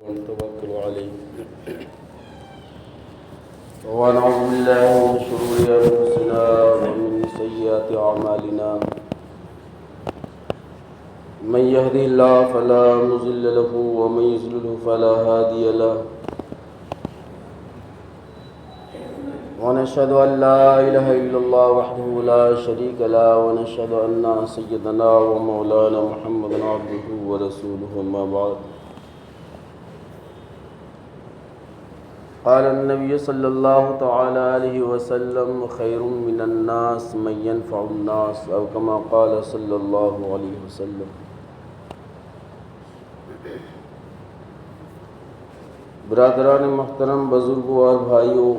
ونتوكل عليه ونعوذ بالله من شرور أنفسنا ومن سيئات أعمالنا من يهده الله فلا مضل له ومن يضلل فلا هادي له ونشهد أن لا إله إلا الله وحده لا شريك له ونشهد أن سيدنا ومولانا محمدا عبده ورسوله أما بعد قال النبي صلى الله تعالى عليه وسلم خير من الناس من ينفع الناس أو كما قال صلى الله عليه وسلم. برادران محترم، بزرگوں اور بھائیوں،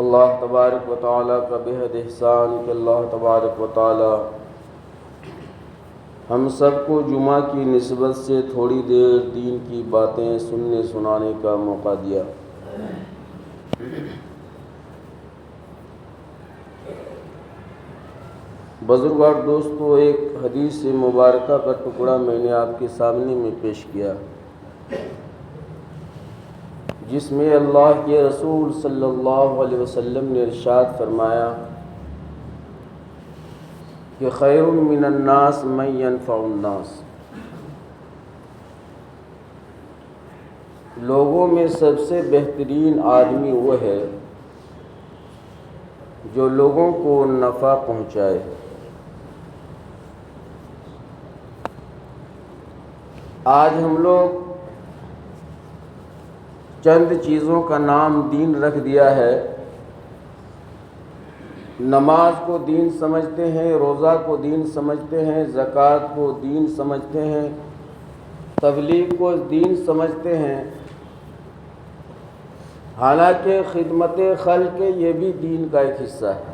اللہ تبارک و تعالیٰ کا بہت احسان کہ اللہ تبارک و تعالیٰ ہم سب کو جمعہ کی نسبت سے تھوڑی دیر دین کی باتیں سننے سنانے کا موقع دیا۔ بزرگ اور دوستو، ایک حدیث مبارکہ کا ٹکڑا میں نے آپ کے سامنے میں پیش کیا، جس میں اللہ کے رسول صلی اللہ علیہ وسلم نے ارشاد فرمایا کہ خیر من الناس من ينفع الناس، لوگوں میں سب سے بہترین آدمی وہ ہے جو لوگوں کو نفع پہنچائے۔ آج ہم لوگ چند چیزوں کا نام دین رکھ دیا ہے۔ نماز کو دین سمجھتے ہیں، روزہ کو دین سمجھتے ہیں، زکوٰۃ کو دین سمجھتے ہیں، تبلیغ کو دین سمجھتے ہیں، حالانکہ خدمت خلق یہ بھی دین کا ایک حصہ ہے۔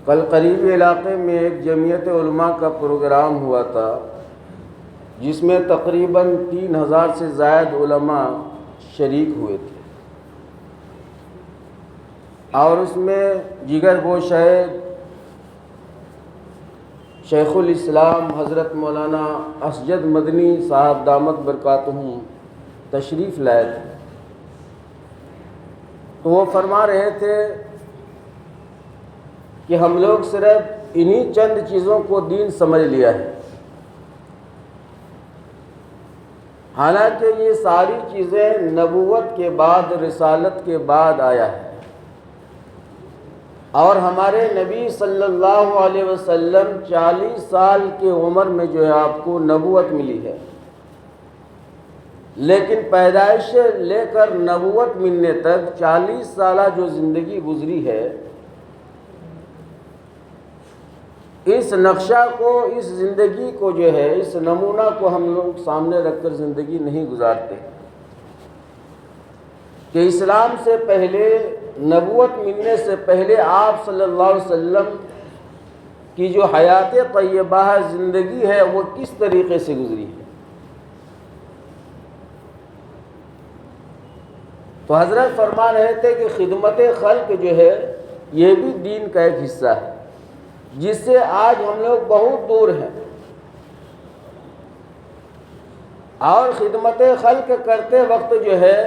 کل قریبی علاقے میں ایک جمعیت علماء کا پروگرام ہوا تھا، جس میں تقریباً 3000 سے زائد علماء شریک ہوئے تھے، اور اس میں جگر گوش ہے شیخ الاسلام حضرت مولانا اسجد مدنی صاحب دامت برکاتہم تشریف لائے تھے۔ تو وہ فرما رہے تھے کہ ہم لوگ صرف انہی چند چیزوں کو دین سمجھ لیا ہے، حالانکہ یہ ساری چیزیں نبوت کے بعد، رسالت کے بعد آیا ہے، اور ہمارے نبی صلی اللہ علیہ وسلم 40 سال کی عمر میں جو ہے آپ کو نبوت ملی ہے، لیکن پیدائش سے لے کر نبوت ملنے تک 40 سالہ جو زندگی گزری ہے، اس نقشہ کو، اس زندگی کو جو ہے، اس نمونہ کو ہم لوگ سامنے رکھ کر زندگی نہیں گزارتے کہ اسلام سے پہلے، نبوت ملنے سے پہلے آپ صلی اللہ علیہ وسلم کی جو حیات طیبہ زندگی ہے وہ کس طریقے سے گزری ہے۔ تو حضرت فرما رہے تھے کہ خدمت خلق جو ہے یہ بھی دین کا ایک حصہ ہے، جس سے آج ہم لوگ بہت دور ہیں، اور خدمت خلق کرتے وقت جو ہے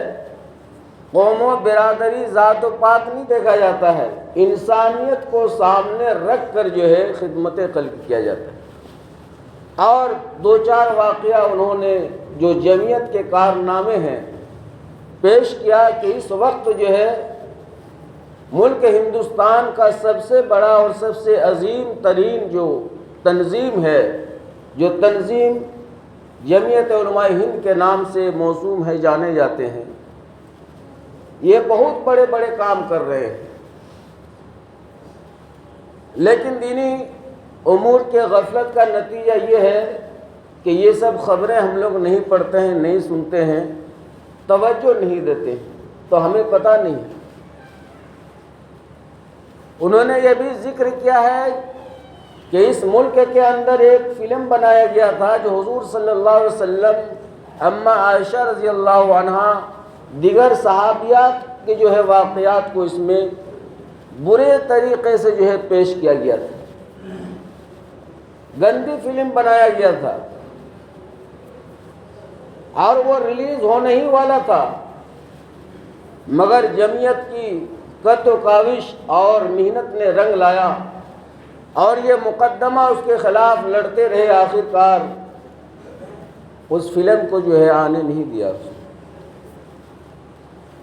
قوم و برادری، ذات و پات نہیں دیکھا جاتا ہے، انسانیت کو سامنے رکھ کر جو ہے خدمت خلق کیا جاتا ہے۔ اور 2-4 واقعہ انہوں نے جو جمعیت کے کارنامے ہیں پیش کیا کہ اس وقت جو ہے ملک ہندوستان کا سب سے بڑا اور سب سے عظیم ترین جو تنظیم ہے، جو تنظیم جمعیت علماء ہند کے نام سے موسوم ہے، جانے جاتے ہیں، یہ بہت بڑے بڑے کام کر رہے ہیں، لیکن دینی امور کے غفلت کا نتیجہ یہ ہے کہ یہ سب خبریں ہم لوگ نہیں پڑھتے ہیں، نہیں سنتے ہیں، توجہ نہیں دیتے ہیں، تو ہمیں پتہ نہیں ہے۔ انہوں نے یہ بھی ذکر کیا ہے کہ اس ملک کے اندر ایک فلم بنایا گیا تھا جو حضور صلی اللہ علیہ وسلم، اما عائشہ رضی اللہ عنہا، دیگر صحابیات کے جو ہے واقعات کو اس میں برے طریقے سے جو ہے پیش کیا گیا تھا۔ گندی فلم بنایا گیا تھا اور وہ ریلیز ہونے ہی والا تھا، مگر جمعیت کی قد و کاوش اور محنت نے رنگ لایا اور یہ مقدمہ اس کے خلاف لڑتے رہے، آخر کار اس فلم کو جو ہے آنے نہیں دیا۔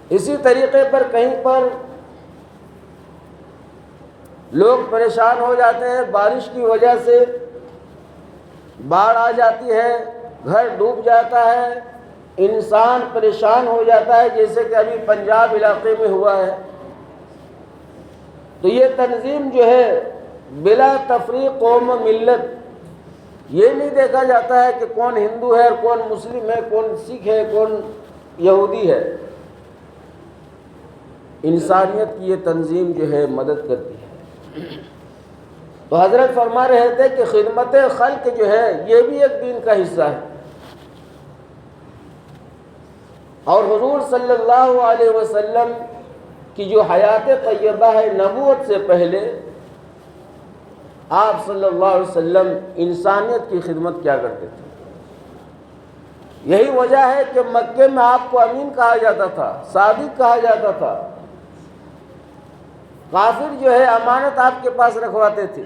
اسی طریقے پر کہیں پر لوگ پریشان ہو جاتے ہیں، بارش کی وجہ سے باڑھ آ جاتی ہے، گھر ڈوب جاتا ہے، انسان پریشان ہو جاتا ہے، جیسے کہ ابھی پنجاب علاقے میں ہوا ہے۔ تو یہ تنظیم جو ہے بلا تفریق قوم و ملت، یہ نہیں دیکھا جاتا ہے کہ کون ہندو ہے اور کون مسلم ہے، کون سکھ ہے، کون یہودی ہے۔ انسانیت کی یہ تنظیم جو ہے مدد کرتی ہے۔ تو حضرت فرما رہے تھے کہ خدمت خلق جو ہے یہ بھی ایک دین کا حصہ ہے، اور حضور صلی اللہ علیہ وسلم کی جو حیات طیبہ ہے، نبوت سے پہلے آپ صلی اللہ علیہ وسلم انسانیت کی خدمت کیا کرتے تھے۔ یہی وجہ ہے کہ مکے میں آپ کو امین کہا جاتا تھا، صادق کہا جاتا تھا۔ کافر جو ہے امانت آپ کے پاس رکھواتے تھے،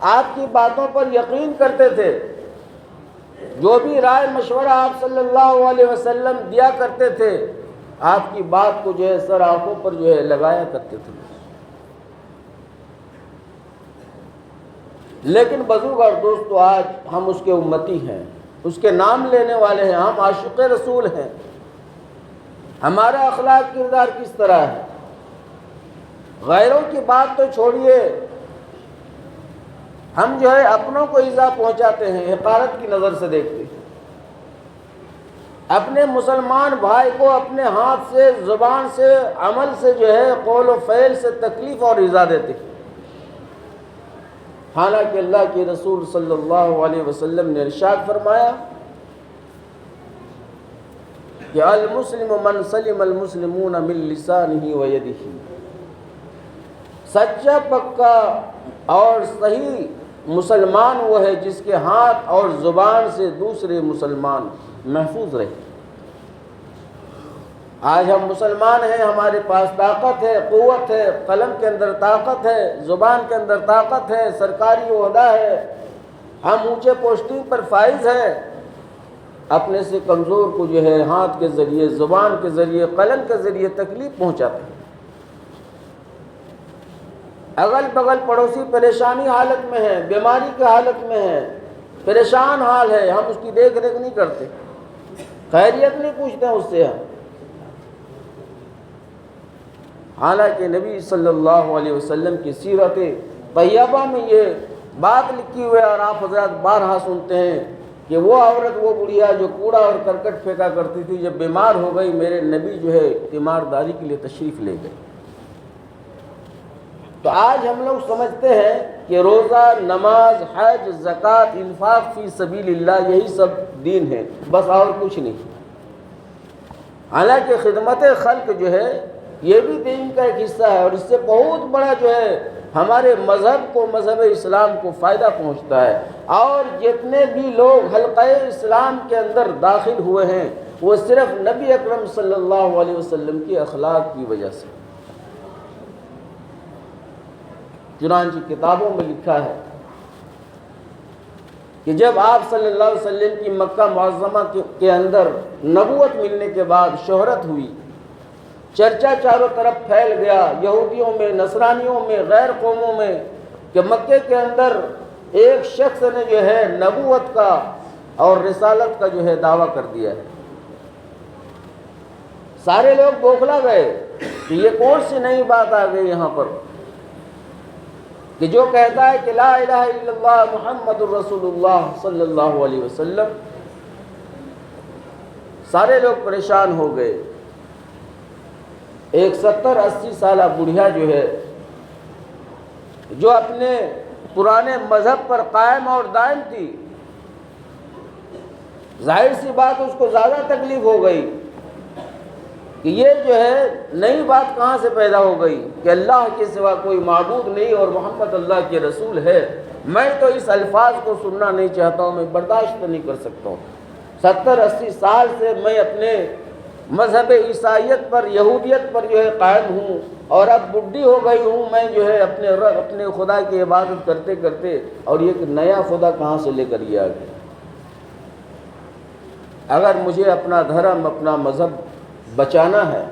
آپ کی باتوں پر یقین کرتے تھے، جو بھی رائے مشورہ آپ صلی اللہ علیہ وسلم دیا کرتے تھے، آپ کی بات کو جو ہے سر آنکھوں پر جو ہے لگایا کرتے تھے۔ لیکن بزرگ دوستو، آج ہم اس کے امتی ہیں، اس کے نام لینے والے ہیں، ہم عاشق رسول ہیں۔ ہمارا اخلاق کردار کس طرح ہے؟ غیروں کی بات تو چھوڑیے، ہم جو ہے اپنوں کو ایذا پہنچاتے ہیں، حقارت کی نظر سے دیکھتے ہیں۔ اپنے مسلمان بھائی کو اپنے ہاتھ سے، زبان سے، عمل سے جو ہے قول و فعل سے تکلیف اور ایذا دیتے ہیں، حالانکہ اللہ کے رسول صلی اللہ علیہ وسلم نے ارشاد فرمایا کہ المسلم من سلم المسلمون من لسانہ و یدہ، سچا پکا اور صحیح مسلمان وہ ہے جس کے ہاتھ اور زبان سے دوسرے مسلمان محفوظ رہے۔ آج ہم مسلمان ہیں، ہمارے پاس طاقت ہے، قوت ہے، قلم کے اندر طاقت ہے، زبان کے اندر طاقت ہے، سرکاری عہدہ ہے، ہم اونچے پوسٹنگ پر فائز ہیں، اپنے سے کمزور کو جو ہے ہاتھ کے ذریعے، زبان کے ذریعے، قلم کے ذریعے تکلیف پہنچاتے ہیں۔ اگل بغل پڑوسی پریشانی حالت میں ہے، بیماری کے حالت میں ہے، پریشان حال ہے، ہم اس کی دیکھ ریکھ نہیں کرتے، خیریت نہیں پوچھتے ہیں اس سے ہم۔ حالانکہ نبی صلی اللہ علیہ وسلم کی سیرت طیبہ میں یہ بات لکھی ہوئی ہے، اور آپ حضرات بارہا سنتے ہیں کہ وہ عورت، وہ بڑھیا جو کوڑا اور کرکٹ پھینکا کرتی تھی، جب بیمار ہو گئی، میرے نبی جو ہے تیمارداری کے لیے تشریف لے گئے۔ تو آج ہم لوگ سمجھتے ہیں کہ روزہ، نماز، حج، زکوٰۃ، انفاق فی سبیل اللہ یہی سب دین ہے، بس اور کچھ نہیں۔ حالانکہ خدمت خلق جو ہے یہ بھی دین کا ایک حصہ ہے، اور اس سے بہت بڑا جو ہے ہمارے مذہب کو، مذہب اسلام کو فائدہ پہنچتا ہے۔ اور جتنے بھی لوگ حلقہ اسلام کے اندر داخل ہوئے ہیں وہ صرف نبی اکرم صلی اللہ علیہ وسلم کی اخلاق کی وجہ سے۔ چنانچہ کتابوں میں لکھا ہے کہ جب آپ صلی اللہ علیہ وسلم کی مکہ معظمہ کے اندر نبوت ملنے کے بعد شہرت ہوئی، چرچا چاروں طرف پھیل گیا، یہودیوں میں، نصرانیوں میں، غیر قوموں میں، کہ مکے کے اندر ایک شخص نے جو ہے نبوت کا اور رسالت کا جو ہے دعویٰ کر دیا ہے۔ سارے لوگ بوکھلا گئے کہ یہ کون سی نئی بات آ گئی یہاں پر، کہ جو کہتا ہے کہ لا الہ الا اللہ محمد الرسول اللہ صلی اللہ علیہ وسلم۔ سارے لوگ پریشان ہو گئے۔ ایک 70-80 سالہ بڑھیا جو ہے، جو اپنے پرانے مذہب پر قائم اور دائم تھی، ظاہر سی بات اس کو زیادہ تکلیف ہو گئی کہ یہ جو ہے نئی بات کہاں سے پیدا ہو گئی کہ اللہ کے سوا کوئی معبود نہیں اور محمد اللہ کے رسول ہے۔ میں تو اس الفاظ کو سننا نہیں چاہتا ہوں، میں برداشت نہیں کر سکتا ہوں۔ 70-80 سال سے میں اپنے مذہب عیسائیت پر، یہودیت پر جو ہے قائم ہوں، اور اب بڈھی ہو گئی ہوں میں جو ہے اپنے خدا کی عبادت کرتے کرتے، اور یہ نیا خدا کہاں سے لے کر یہ آ گیا۔ اگر مجھے اپنا دھرم، اپنا مذہب بچانا ہے،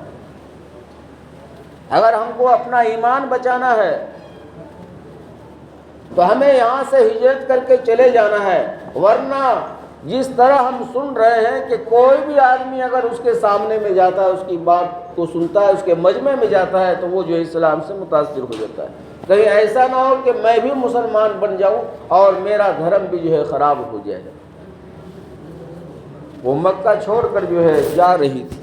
اگر ہم کو اپنا ایمان بچانا ہے، تو ہمیں یہاں سے ہجرت کر کے چلے جانا ہے، ورنہ جس طرح ہم سن رہے ہیں کہ کوئی بھی آدمی اگر اس کے سامنے میں جاتا ہے، اس کی بات کو سنتا ہے، اس کے مجمع میں جاتا ہے، تو وہ جو ہے اسلام سے متاثر ہو جاتا ہے۔ کہیں ایسا نہ ہو کہ میں بھی مسلمان بن جاؤں اور میرا دھرم بھی جو ہے خراب ہو جائے۔ وہ مکہ چھوڑ کر جو ہے جا رہی تھی،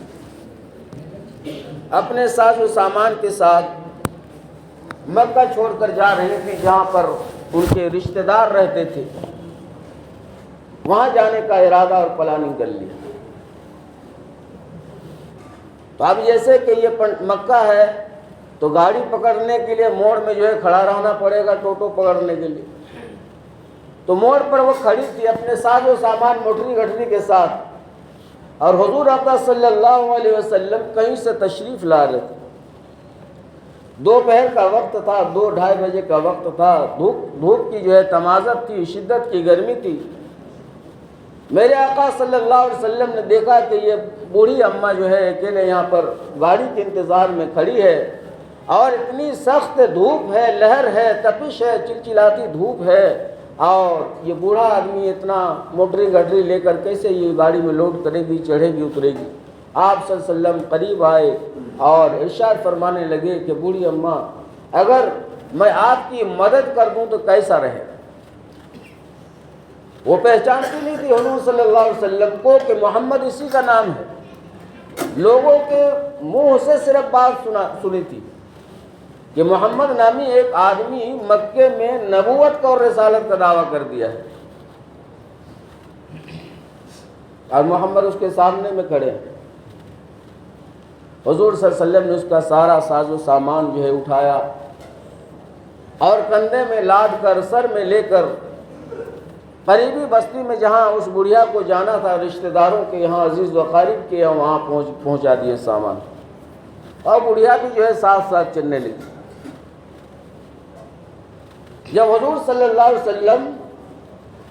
اپنے ساز و سامان کے ساتھ مکہ چھوڑ کر جا رہی تھی، جہاں پر ان کے رشتہ دار رہتے تھے۔ وہاں جانے کا ارادہ اور پلاننگ کر لیا۔ تو اب جیسے کہ یہ مکہ ہے تو گاڑی پکڑنے کے لیے موڑ میں جو ہے کھڑا رہنا پڑے گا، ٹوٹو پکڑنے کے لیے۔ تو موڑ پر وہ کھڑی تھی اپنے ساز و سامان موٹری گھٹری کے ساتھ، اور حضور اقدس صلی اللہ علیہ وسلم کہیں سے تشریف لا رہے تھے۔ دوپہر کا وقت تھا، 2-2:30 بجے کا وقت تھا، دھوپ کی جو ہے تمازت تھی، شدت کی گرمی تھی۔ میرے آقا صلی اللہ علیہ وسلم نے دیکھا کہ یہ بوڑھی اماں جو ہے اکیلے یہاں پر گاڑی کے انتظار میں کھڑی ہے، اور اتنی سخت دھوپ ہے، لہر ہے، تپش ہے، چلچلاتی دھوپ ہے، اور یہ بوڑھا آدمی اتنا موٹری گھٹری لے کر کیسے یہ گاڑی میں لوڈ کرے گی، چڑھے گی، اترے گی۔ آپ صلی اللہ علیہ وسلم قریب آئے اور ارشاد فرمانے لگے کہ بوڑھی اماں، اگر میں آپ کی مدد کر دوں تو کیسا رہے؟ وہ پہچانتی نہیں تھی حضور صلی اللہ علیہ وسلم کو کہ محمد اسی کا نام ہے۔ لوگوں کے منہ سے صرف بات سنی تھی کہ محمد نامی ایک آدمی مکے میں نبوت کا اور رسالت کا دعویٰ کر دیا ہے، اور محمد اس کے سامنے میں کھڑے ہیں۔ حضور صلی اللہ علیہ وسلم نے اس کا سارا ساز و سامان جو ہے اٹھایا، اور کندھے میں لاد کر، سر میں لے کر قریبی بستی میں جہاں اس بڑھیا کو جانا تھا، رشتہ داروں کے یہاں، عزیز و قریب کے یہاں، وہاں پہنچا دیے سامان، اور بڑھیا بھی جو ہے ساتھ ساتھ چلنے لگی۔ جب حضور صلی اللہ علیہ وسلم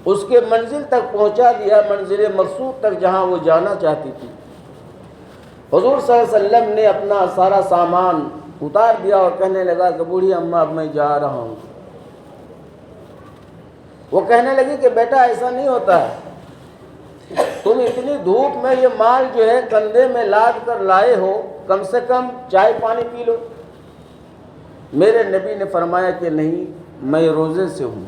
اس کے منزل تک پہنچا دیا، منزل مقصود تک جہاں وہ جانا چاہتی تھی، حضور صلی اللہ علیہ وسلم نے اپنا سارا سامان اتار دیا اور کہنے لگا کہ بوڑھی اماں اب میں جا رہا ہوں۔ وہ کہنے لگی کہ بیٹا ایسا نہیں ہوتا ہے، تم اتنی دھوپ میں یہ مال جو ہے کندھے میں لاد کر لائے ہو، کم سے کم چائے پانی پی لو۔ میرے نبی نے فرمایا کہ نہیں، میں روزے سے ہوں،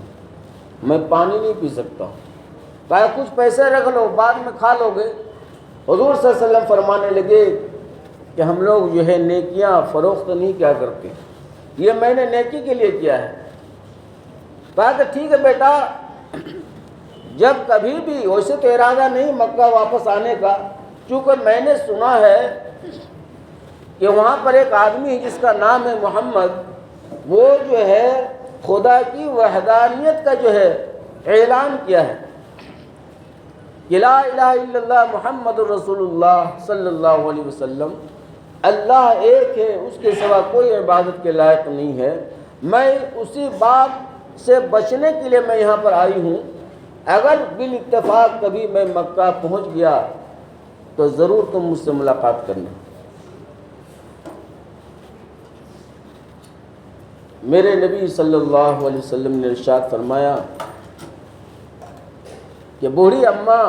میں پانی نہیں پی سکتا ہوں۔ کہا کچھ پیسے رکھ لو، بعد میں کھا لو گے۔ حضور صلی اللہ علیہ وسلم فرمانے لگے کہ ہم لوگ جو ہے نیکیاں فروخت نہیں کیا کرتے، یہ میں نے نیکی کے لیے کیا ہے۔ کہا کہ ٹھیک ہے بیٹا، جب کبھی بھی، ویسے تو ارادہ نہیں مکہ واپس آنے کا، چونکہ میں نے سنا ہے کہ وہاں پر ایک آدمی جس کا نام ہے محمد، وہ جو ہے خدا کی وحدانیت کا جو ہے اعلان کیا ہے کہ لا الہ الا اللہ محمد رسول اللہ صلی اللہ علیہ وسلم، اللہ ایک ہے، اس کے سوا کوئی عبادت کے لائق نہیں ہے۔ میں اسی بات سے بچنے کے لیے میں یہاں پر آئی ہوں، اگر بالاتفاق کبھی میں مکہ پہنچ گیا تو ضرور تم مجھ سے ملاقات کرنا۔ میرے نبی صلی اللہ علیہ وسلم نے ارشاد فرمایا کہ بوڑھی اماں،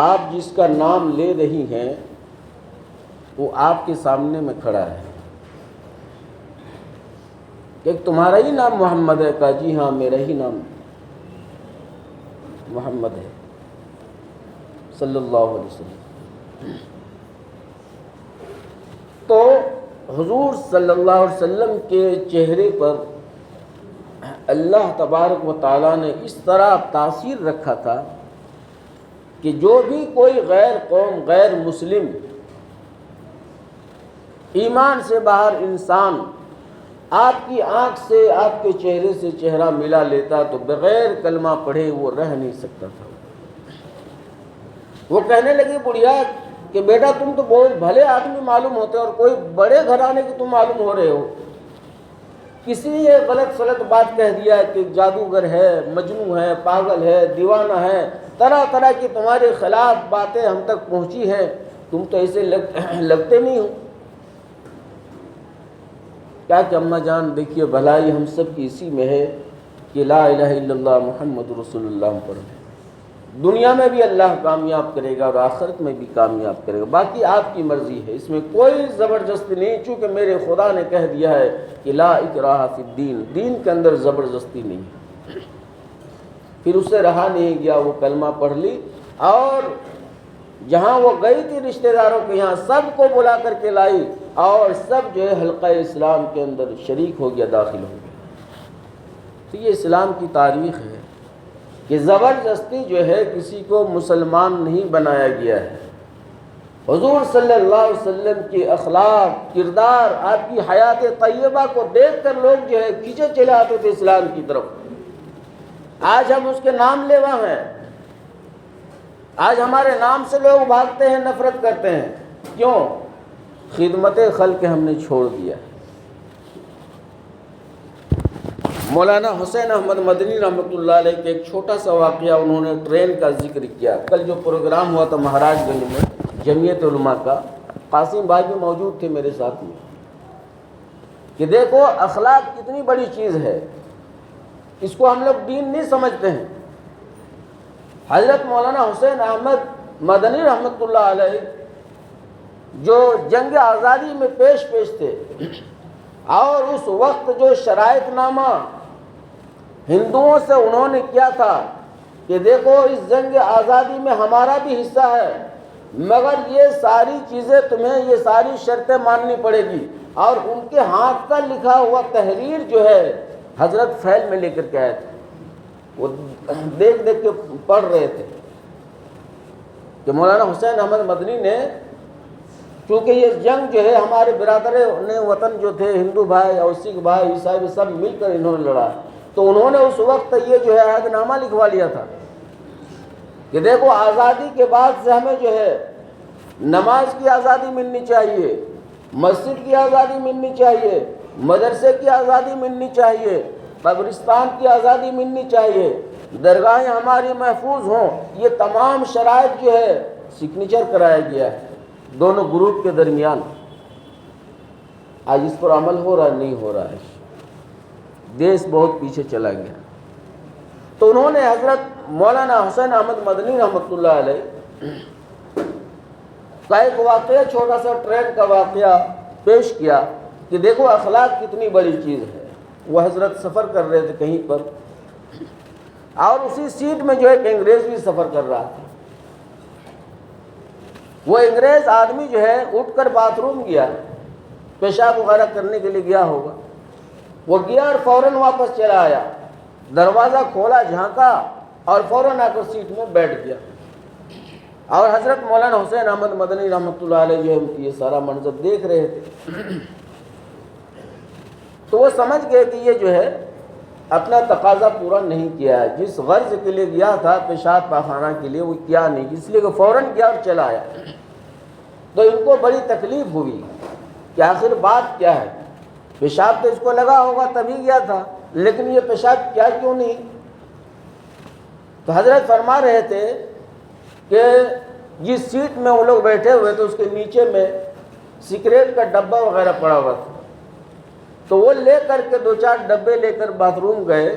آپ جس کا نام لے رہی ہیں وہ آپ کے سامنے میں کھڑا ہے، کہ تمہارا ہی نام محمد ہے؟ کہا جی ہاں، میرا ہی نام محمد ہے صلی اللہ علیہ وسلم۔ تو حضور صلی اللہ علیہ وسلم کے چہرے پر اللہ تبارک و تعالیٰ نے اس طرح تاثیر رکھا تھا کہ جو بھی کوئی غیر قوم، غیر مسلم، ایمان سے باہر انسان آپ کی آنکھ سے آپ کے چہرے سے چہرہ ملا لیتا تو بغیر کلمہ پڑھے وہ رہ نہیں سکتا تھا۔ وہ کہنے لگی بڑھیا کہ بیٹا تم تو بہت بھلے آدمی معلوم ہوتے اور کوئی بڑے گھرانے کے تم معلوم ہو رہے ہو، کسی نے یہ غلط سلط بات کہہ دیا کہ جادوگر ہے، مجنون ہے، پاگل ہے، دیوانہ ہے، طرح طرح کی تمہارے خلاف باتیں ہم تک پہنچی ہیں، تم تو ایسے لگتے نہیں ہو۔ کیا کہ اماں جان دیکھیے بھلائی ہم سب کی اسی میں ہے کہ لا الہ الا اللہ محمد رسول اللہ پڑھیں، دنیا میں بھی اللہ کامیاب کرے گا اور آخرت میں بھی کامیاب کرے گا، باقی آپ کی مرضی ہے، اس میں کوئی زبردستی نہیں، چونکہ میرے خدا نے کہہ دیا ہے کہ لا اکراہ فی الدین، دین کے اندر زبردستی نہیں ہے۔ پھر اس سے رہا نہیں گیا، وہ کلمہ پڑھ لی اور جہاں وہ گئی تھی رشتہ داروں کے یہاں سب کو بلا کر کے لائی اور سب جو ہے حلقہ اسلام کے اندر شریک ہو گیا، داخل ہو گیا۔ تو یہ اسلام کی تاریخ ہے کہ زبردستی جو ہے کسی کو مسلمان نہیں بنایا گیا ہے۔ حضور صلی اللہ علیہ وسلم کے اخلاق، کردار، آپ کی حیات طیبہ کو دیکھ کر لوگ جو ہے کھینچے چلے آتے تھے اسلام کی طرف۔ آج ہم اس کے نام لیوا ہیں، آج ہمارے نام سے لوگ بھاگتے ہیں، نفرت کرتے ہیں، کیوں؟ خدمت خلق ہم نے چھوڑ دیا۔ مولانا حسین احمد مدنی رحمۃ اللہ علیہ کے ایک چھوٹا سا واقعہ انہوں نے ٹرین کا ذکر کیا۔ کل جو پروگرام ہوا تھا مہاراج گنج میں جمعیت علماء کا، قاسم بھائی بھی موجود تھے میرے ساتھ میں، کہ دیکھو اخلاق کتنی بڑی چیز ہے، اس کو ہم لوگ دین نہیں سمجھتے ہیں۔ حضرت مولانا حسین احمد مدنی رحمۃ اللہ علیہ جو جنگ آزادی میں پیش تھے اور اس وقت جو شرائط نامہ ہندوؤں سے انہوں نے کیا تھا کہ دیکھو اس جنگ آزادی میں ہمارا بھی حصہ ہے، مگر یہ ساری چیزیں تمہیں، یہ ساری شرطیں ماننی پڑے گی، اور ان کے ہاتھ کا لکھا ہوا تحریر جو ہے حضرت فیل میں لے کر کے آئے تھے، وہ دیکھ کے پڑھ رہے تھے کہ مولانا حسین احمد مدنی نے، کیونکہ یہ جنگ جو ہے ہمارے برادر نے وطن جو تھے ہندو بھائی اور سکھ بھائی عیسائی سب مل کر انہوں نے لڑا، تو انہوں نے اس وقت یہ جو ہے عہد نامہ لکھوا لیا تھا کہ دیکھو آزادی کے بعد سے ہمیں جو ہے نماز کی آزادی ملنی چاہیے، مسجد کی آزادی ملنی چاہیے، مدرسے کی آزادی ملنی چاہیے، قبرستان کی آزادی ملنی چاہیے، درگاہیں ہماری محفوظ ہوں، یہ تمام شرائط جو ہے سگنیچر کرایا گیا ہے دونوں گروپ کے درمیان۔ آج اس پر عمل ہو رہا نہیں ہو رہا ہے، دیش بہت پیچھے چلا گیا۔ تو انہوں نے حضرت مولانا حسین احمد مدنی رحمۃ اللہ علیہ کا ایک واقعہ، چھوٹا سا ٹرین کا واقعہ پیش کیا کہ دیکھو اخلاق کتنی بڑی چیز ہے۔ وہ حضرت سفر کر رہے تھے کہیں پر اور اسی سیٹ میں جو ایک انگریز بھی سفر کر رہا تھا۔ وہ انگریز آدمی جو ہے اٹھ کر باتھ روم گیا، پیشاب وغیرہ کرنے کے لیے گیا ہوگا، وہ گیا اور فوراً واپس چلا آیا، دروازہ کھولا، جھانکا اور فوراً آ کر سیٹ میں بیٹھ گیا۔ اور حضرت مولانا حسین احمد مدنی رحمۃ اللہ علیہ جو ہے یہ سارا منظر دیکھ رہے تھے، تو وہ سمجھ گئے کہ یہ جو ہے اپنا تقاضا پورا نہیں کیا ہے، جس غرض کے لیے گیا تھا پیشاب پاخانہ کے لیے وہ کیا نہیں، اس لیے کہ فوراً گیا اور چلا آیا۔ تو ان کو بڑی تکلیف ہوئی کہ آخر بات کیا ہے، پیشاب تو اس کو لگا ہوگا تبھی گیا تھا، لیکن یہ پیشاب کیا کیوں نہیں؟ تو حضرت فرما رہے تھے کہ جس سیٹ میں وہ لوگ بیٹھے ہوئے تھے اس کے نیچے میں سگریٹ کا ڈبہ وغیرہ پڑا ہوا تھا، تو وہ لے کر کے 2-4 ڈبے لے کر باتھ روم گئے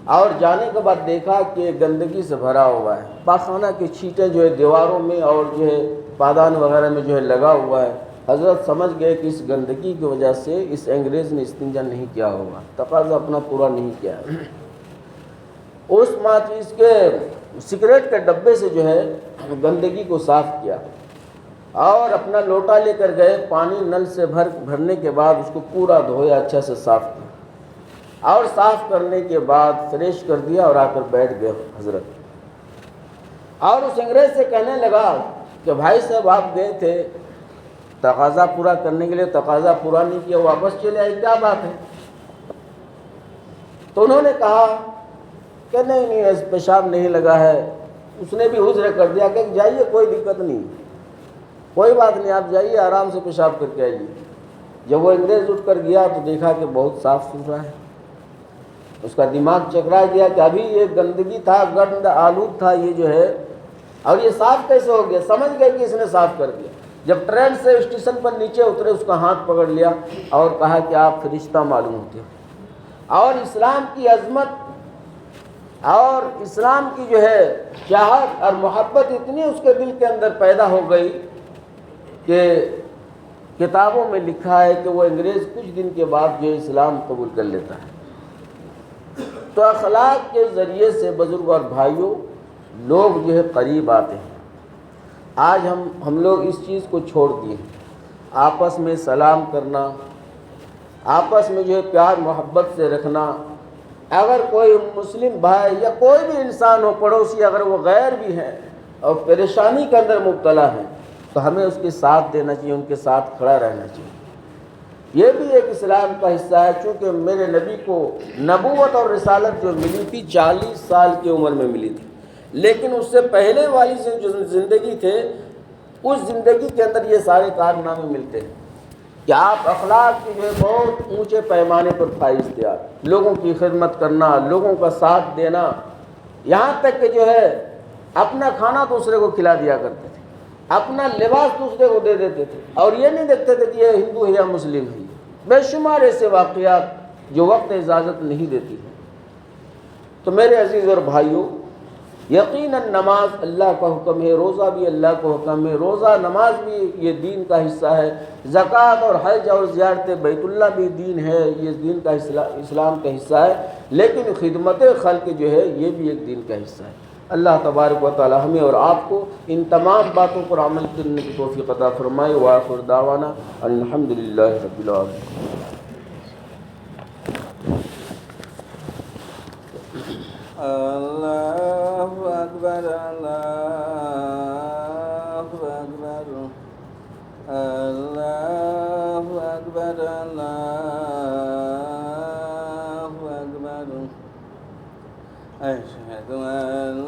اور جانے کے بعد دیکھا کہ گندگی سے بھرا ہوا ہے، پاخانہ کے چھینٹے جو ہے دیواروں میں اور جو ہے پادان وغیرہ میں جو ہے لگا ہوا ہے۔ حضرت سمجھ گئے کہ اس گندگی کی وجہ سے اس انگریز نے استنجا نہیں کیا ہوگا، تقاضا اپنا پورا نہیں کیا ہے۔ اس ماچیز کے سگریٹ کے ڈبے سے جو ہے گندگی کو صاف کیا اور اپنا لوٹا لے کر گئے، پانی نل سے بھرنے کے بعد اس کو پورا دھویا، اچھا سے صاف کیا اور صاف کرنے کے بعد فریش کر دیا اور آ کر بیٹھ گئے حضرت۔ اور اس انگریز سے کہنے لگا کہ بھائی صاحب آپ گئے تھے تقاضا پورا کرنے کے لیے، تقاضا پورا نہیں کیا، واپس چلے آئے، کیا بات ہے؟ تو انہوں نے کہا کہ نہیں پیشاب نہیں لگا ہے. اس نے بھی عذر کر دیا کہ جائیے کوئی دقت نہیں، کوئی بات نہیں، آپ جائیے آرام سے پیشاب کر کے آئیے. جب وہ انگریز اٹھ کر گیا تو دیکھا کہ بہت صاف ستھرا ہے. اس کا دماغ چکرا گیا کہ ابھی یہ گندگی تھا، گند آلود تھا یہ جو ہے، اور یہ صاف کیسے ہو گیا. سمجھ گئے کہ اس نے صاف کر دیا. جب ٹرین سے اسٹیشن پر نیچے اترے اس کا ہاتھ پکڑ لیا اور کہا کہ آپ فرشتہ معلوم ہوتے ہو. اور اسلام کی عظمت اور اسلام کی جو ہے چاہت اور محبت اتنی اس کے دل کے اندر پیدا ہو گئی کہ کتابوں میں لکھا ہے کہ وہ انگریز کچھ دن کے بعد جو اسلام قبول کر لیتا ہے. تو اخلاق کے ذریعے سے بزرگ اور بھائیوں لوگ جو ہے قریب آتے ہیں. آج ہم لوگ اس چیز کو چھوڑ دیے ہیں. آپس میں سلام کرنا، آپس میں جو ہے پیار محبت سے رکھنا. اگر کوئی مسلم بھائی یا کوئی بھی انسان ہو، پڑوسی، اگر وہ غیر بھی ہیں اور پریشانی کے اندر مبتلا ہیں تو ہمیں اس کے ساتھ دینا چاہیے، ان کے ساتھ کھڑا رہنا چاہیے. یہ بھی ایک اسلام کا حصہ ہے. چونکہ میرے نبی کو نبوت اور رسالت جو ملی تھی 40 سال کی عمر میں ملی تھی، لیکن اس سے پہلے والی جو زندگی تھے اس زندگی کے اندر یہ سارے کارنامے ملتے ہیں کہ آپ اخلاق کے جو ہے بہت اونچے پیمانے پر فائز تھے. آپ لوگوں کی خدمت کرنا، لوگوں کا ساتھ دینا، یہاں تک کہ جو ہے اپنا کھانا دوسرے کو کھلا دیا کرتے تھے، اپنا لباس دوسرے کو دے دیتے تھے، اور یہ نہیں دیکھتے تھے کہ یہ ہندو ہے یا مسلم ہے. بے شمار ایسے واقعات جو وقت اجازت نہیں دیتی ہے. تو میرے عزیز اور بھائیوں، یقیناً نماز اللہ کا حکم ہے، روزہ بھی اللہ کا حکم ہے، روزہ نماز بھی یہ دین کا حصہ ہے، زکوٰۃ اور حج اور زیارت بیت اللہ بھی دین ہے، یہ دین کا اسلام کا حصہ ہے. لیکن خدمت خلق جو ہے یہ بھی ایک دین کا حصہ ہے. اللہ تبارک و تعالی ہمیں اور آپ کو ان تمام باتوں پر عمل کرنے کی توفیق عطا فرمائے. وآخر دعوانا الحمدللہ رب العالمین. اللہ اکبر، اللہ اکبر، اللہ اکبر، اللہ اکبر. اشہد ان